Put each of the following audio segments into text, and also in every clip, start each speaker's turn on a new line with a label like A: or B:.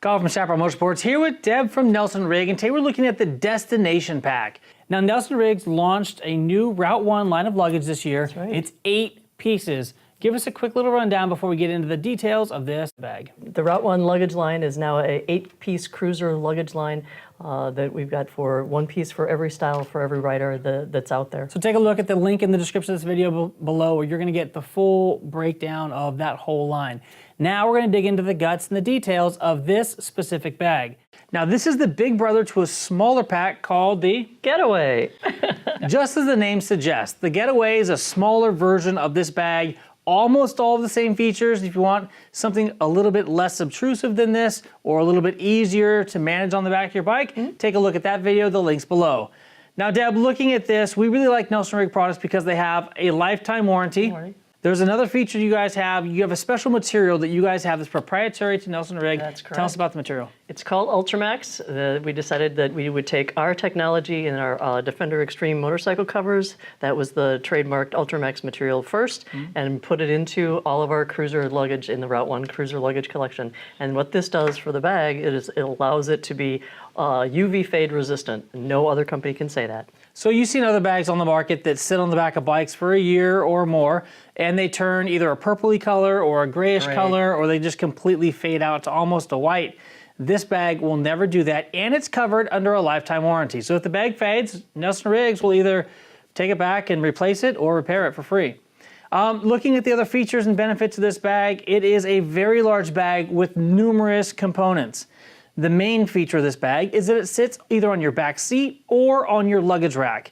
A: Carl from Chaparral Motorsports here with Deb from Nelson Rigg, and today we're looking at the Destination Pack. Now, Nelson Rigg's launched a new Route 1 line of luggage this year.
B: That's right.
A: It's 8 pieces. Give us a quick little rundown before we get into the details of this bag.
B: The Route 1 luggage line is now an 8-piece cruiser luggage line that we've got for one piece for every style, for every rider that's out there.
A: So take a look at the link in the description of this video below, where you're going to get the full breakdown of that whole line. Now we're going to dig into the guts and the details of this specific bag. Now, this is the big brother to a smaller pack called the
B: GETAWAY.
A: Just as the name suggests, the GETAWAY is a smaller version of this bag. Almost all of the same features. If you want something a little bit less obtrusive than this, or a little bit easier to manage on the back of your bike, take a look at that video, the link's below. Now, Deb, looking at this, we really like Nelson Rigg products because they have a lifetime warranty. There's another feature you guys have. You have a special material that you guys have that's proprietary to Nelson Rigg.
B: That's correct.
A: Tell us about the material.
B: It's called Ultramax. We decided that we would take our technology and our Defender Extreme motorcycle covers, that was the trademarked Ultramax material first, and put it into all of our cruiser luggage in the Route 1 Cruiser Luggage Collection. And what this does for the bag is it allows it to be UV fade resistant. No other company can say that.
A: So you've seen other bags on the market that sit on the back of bikes for a year or more, and they turn either a purpley color or a grayish color, or they just completely fade out to almost a white. This bag will never do that, and it's covered under a lifetime warranty. So if the bag fades, Nelson Rigg will either take it back and replace it or repair it for free. Looking at the other features and benefits of this bag, it is a very large bag with numerous components. The main feature of this bag is that it sits either on your back seat or on your luggage rack,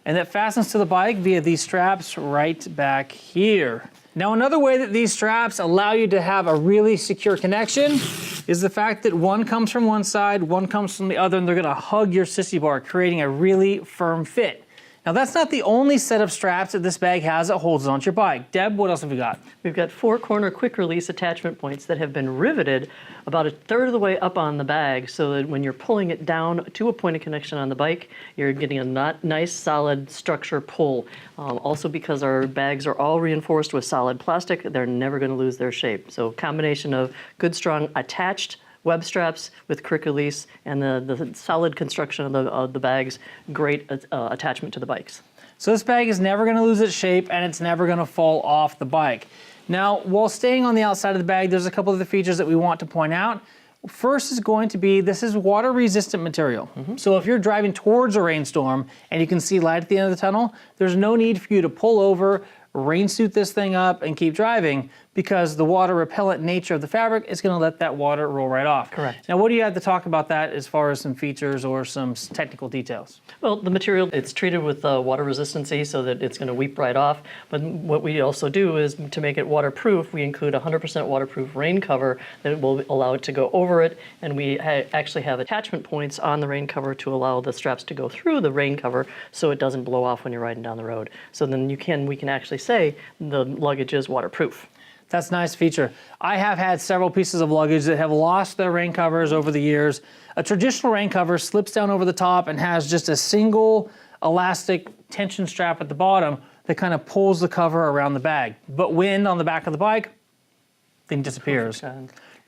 A: and that fastens to the bike via these straps right back here. Now, another way that these straps allow you to have a really secure connection is the fact that one comes from one side, one comes from the other, and they're gonna hug your sissy bar, creating a really firm fit. Now, that's not the only set of straps that this bag has that holds it onto your bike. Deb, what else have we got?
B: We've got 4 corner quick release attachment points that have been riveted about a third of the way up on the bag, so that when you're pulling it down to a point of connection on the bike, you're getting a nice solid structure pull. Also, because our bags are all reinforced with solid plastic, they're never going to lose their shape. So combination of good, strong attached web straps with quick release and the solid construction of the bags, great attachment to the bikes.
A: So this bag is never going to lose its shape, and it's never going to fall off the bike. Now, while staying on the outside of the bag, there's a couple of the features that we want to point out. First is going to be, this is water resistant material. So if you're driving towards a rainstorm and you can see light at the end of the tunnel, there's no need for you to pull over, rain suit this thing up and keep driving, because the water repellent nature of the fabric is going to let that water roll right off.
B: Correct.
A: Now, what do you have to talk about that as far as some features or some technical details?
B: Well, the material, it's treated with water resistancy so that it's going to weep right off. But what we also do is, to make it waterproof, we include 100% waterproof rain cover that will allow it to go over it. And we actually have attachment points on the rain cover to allow the straps to go through the rain cover so it doesn't blow off when you're riding down the road. So then we can actually say the luggage is waterproof.
A: That's a nice feature. I have had several pieces of luggage that have lost their rain covers over the years. A traditional rain cover slips down over the top and has just a single elastic tension strap at the bottom that kind of pulls the cover around the bag. But wind on the back of the bike, thing disappears.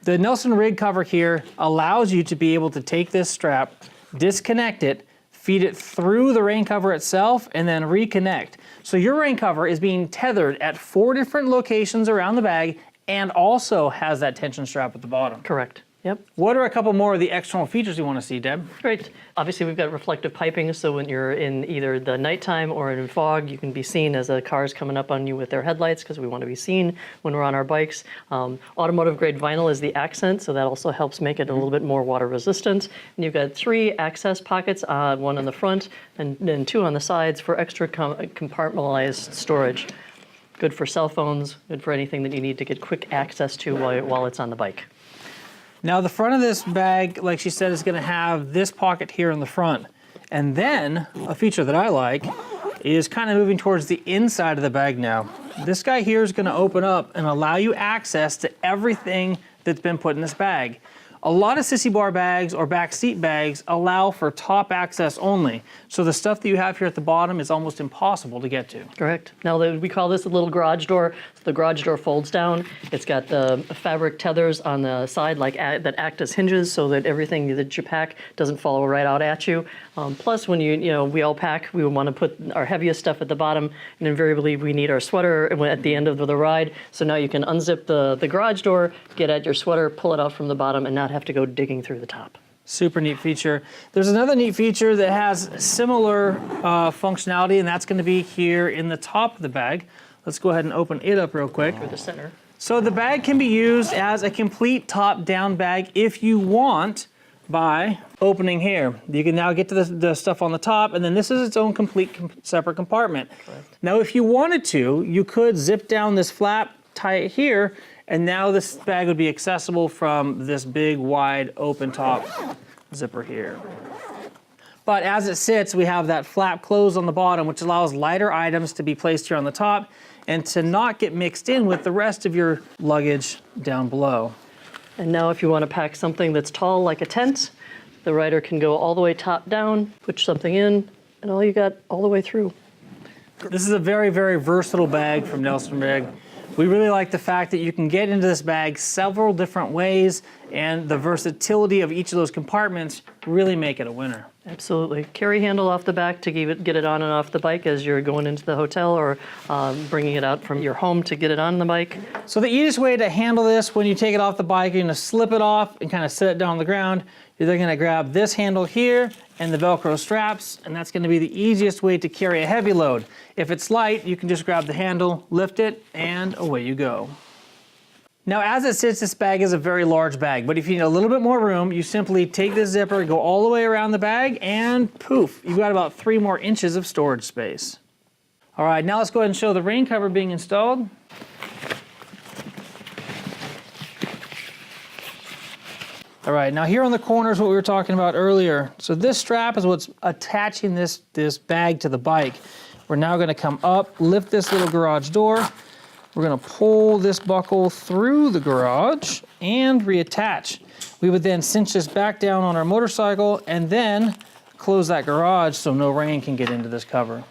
A: The Nelson Rigg cover here allows you to be able to take this strap, disconnect it, feed it through the rain cover itself, and then reconnect. So your rain cover is being tethered at 4 different locations around the bag, and also has that tension strap at the bottom.
B: Correct. Yep.
A: What are a couple more of the external features you want to see, Deb?
B: Great. Obviously, we've got reflective piping, so when you're in either the nighttime or in fog, you can be seen as a car's coming up on you with their headlights, because we want to be seen when we're on our bikes. Automotive grade vinyl is the accent, so that also helps make it a little bit more water resistant. And you've got 3 access pockets, one on the front and 2 on the sides for extra compartmentalized storage. Good for cell phones, good for anything that you need to get quick access to while it's on the bike.
A: Now, the front of this bag, like she said, is going to have this pocket here in the front. And then, a feature that I like is kind of moving towards the inside of the bag now. This guy here is going to open up and allow you access to everything that's been put in this bag. A lot of sissy bar bags or back seat bags allow for top access only. So the stuff that you have here at the bottom is almost impossible to get to.
B: Correct. Now we call this a little garage door. So the garage door folds down. It's got the fabric tethers on the side that act as hinges so that everything that you pack doesn't fall right out at you. Plus when we all pack, we want to put our heaviest stuff at the bottom, and invariably we need our sweater at the end of the ride. So now you can unzip the garage door, get at your sweater, pull it out from the bottom, and not have to go digging through the top.
A: Super neat feature. There's another neat feature that has similar functionality, and that's going to be here in the top of the bag. Let's go ahead and open it up real quick.
B: Through the center.
A: So the bag can be used as a complete top-down bag if you want by opening here. You can now get to the stuff on the top, and then this is its own complete separate compartment.
B: Correct.
A: Now if you wanted to, you could zip down this flap, tie it here, and now this bag would be accessible from this big, wide, open top zipper here. But as it sits, we have that flap closed on the bottom, which allows lighter items to be placed here on the top and to not get mixed in with the rest of your luggage down below.
B: And now if you want to pack something that's tall like a tent, the rider can go all the way top down, put something in, and all you got all the way through.
A: This is a very, very versatile bag from Nelson Rigg. We really like the fact that you can get into this bag several different ways, and the versatility of each of those compartments really make it a winner.
B: Absolutely. Carry handle off the back to get it on and off the bike as you're going into the hotel, or bringing it out from your home to get it on the bike.
A: So the easiest way to handle this when you take it off the bike, you're going to slip it off and kind of set it down on the ground. You're then going to grab this handle here and the Velcro straps, and that's going to be the easiest way to carry a heavy load. If it's light, you can just grab the handle, lift it, and away you go. Now as it sits, this bag is a very large bag, but if you need a little bit more room, you simply take this zipper, go all the way around the bag, and poof, you've got about 3 more inches of storage space. All right, now let's go ahead and show the rain cover being installed. All right, now here on the corner is what we were talking about earlier. So this strap is what's attaching this bag to the bike. We're now gonna come up, lift this little garage door. We're gonna pull this buckle through the garage and reattach. We would then cinch this back down on our motorcycle and then close that garage so no rain can get into this cover.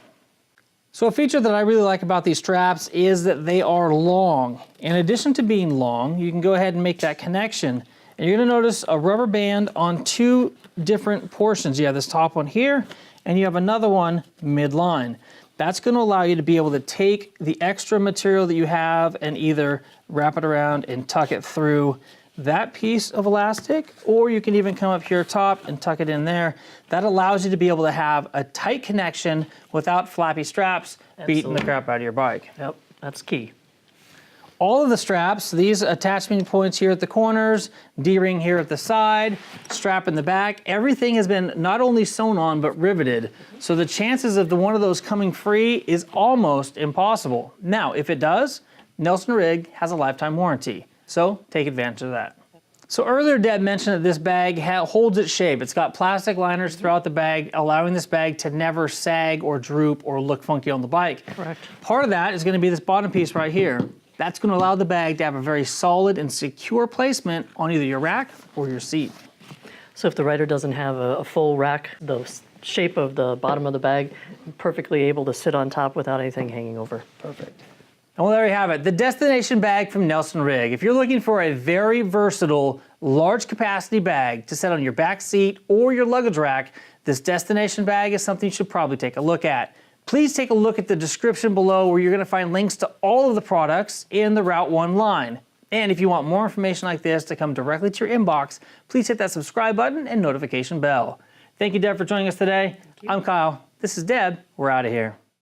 A: So a feature that I really like about these straps is that they are long. In addition to being long, you can go ahead and make that connection. And you're gonna notice a rubber band on 2 different portions. You have this top one here, and you have another one midline. That's gonna allow you to be able to take the extra material that you have and either wrap it around and tuck it through that piece of elastic, or you can even come up here top and tuck it in there. That allows you to be able to have a tight connection without flappy straps beating the crap out of your bike.
B: Yep, that's key.
A: All of the straps, these attachment points here at the corners, D-ring here at the side, strap in the back, everything has been not only sewn on but riveted. So the chances of one of those coming free is almost impossible. Now, if it does, Nelson Rigg has a lifetime warranty. So take advantage of that. So earlier Deb mentioned that this bag holds its shape. It's got plastic liners throughout the bag, allowing this bag to never sag or droop or look funky on the bike.
B: Correct.
A: Part of that is going to be this bottom piece right here. That's going to allow the bag to have a very solid and secure placement on either your rack or your seat.
B: So if the rider doesn't have a full rack, the shape of the bottom of the bag, perfectly able to sit on top without anything hanging over.
A: Perfect. And well, there you have it, the destination bag from Nelson Rigg. If you're looking for a very versatile, large capacity bag to set on your back seat or your luggage rack, this destination bag is something you should probably take a look at. Please take a look at the description below where you're going to find links to all of the products in the Route 1 line. And if you want more information like this to come directly to your inbox, please hit that subscribe button and notification bell. Thank you, Deb, for joining us today. I'm Kyle. This is Deb. We're out of here.